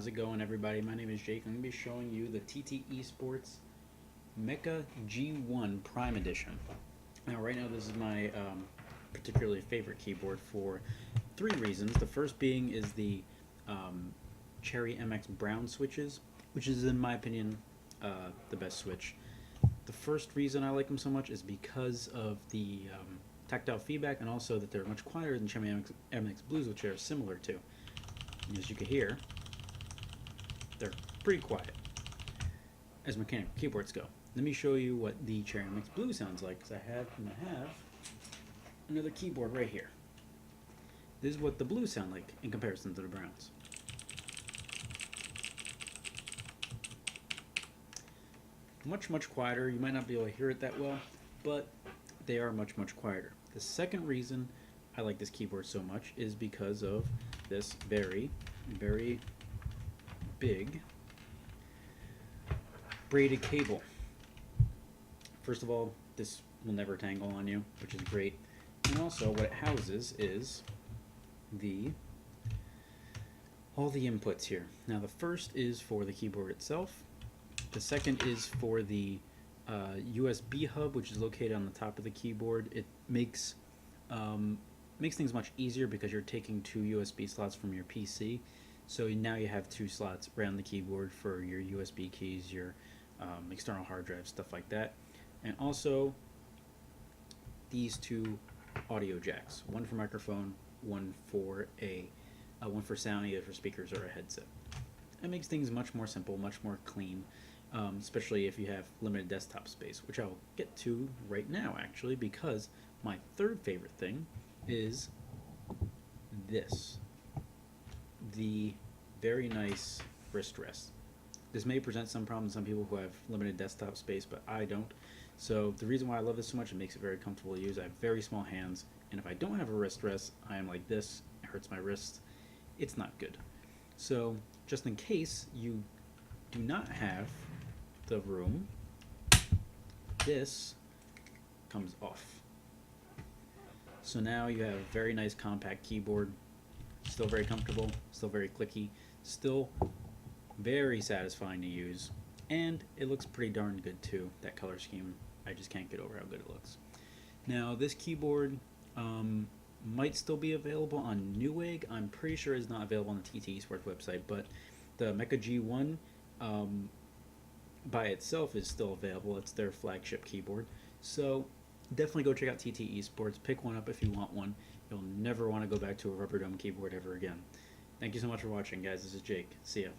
How's it going, everybody? My name is Jake. I'm going to be showing you the TT Esports MEKA G1 Prime Edition. Now, right now, this is my particularly favorite keyboard for three reasons. The first being is the Cherry MX Brown switches, which is, in my opinion, the best switch. The first reason I like them so much is because of the tactile feedback, and also that they're much quieter than Cherry MX Blues, which they're similar to. And as you can hear, they're pretty quiet as mechanical keyboards go. Let me show you what the Cherry MX Blue sounds like, because I have another keyboard right here. This is what the blues sound like in comparison to the browns. Much quieter. You might not be able to hear it that well, but they are much quieter. The second reason I like this keyboard so much is because of this very big braided cable. First of all, this will never tangle on you, which is great. And also what it houses is all the inputs here. Now the first is for the keyboard itself. The second is for the USB hub, which is located on the top of the keyboard. It makes things much easier because you're taking two USB slots from your PC. So now you have two slots around the keyboard for your USB keys, your external hard drive, stuff like that. And also these two audio jacks, one for microphone, one for sound, either for speakers or a headset. It makes things much more simple, much more clean, especially if you have limited desktop space, which I'll get to right now actually, because my third favorite thing is this. The very nice wrist rest. This may present some problems to some people who have limited desktop space, but I don't. So the reason why I love this so much, it makes it very comfortable to use. I have very small hands, and if I don't have a wrist rest, I am like this. It hurts my wrists. It's not good. So just in case you do not have the room, this comes off. So now you have a very nice compact keyboard, still very comfortable, still very clicky, still very satisfying to use, and it looks pretty darn good too. That color scheme, I just can't get over how good it looks. Now this keyboard might still be available on Newegg. I'm pretty sure it's not available on the TT Esports website, but the MEKA G1 by itself is still available. It's their flagship keyboard. So definitely go check out TT Esports. Pick one up if you want one. You'll never want to go back to a rubber dome keyboard ever again. Thank you so much for watching, guys. This is Jake. See ya.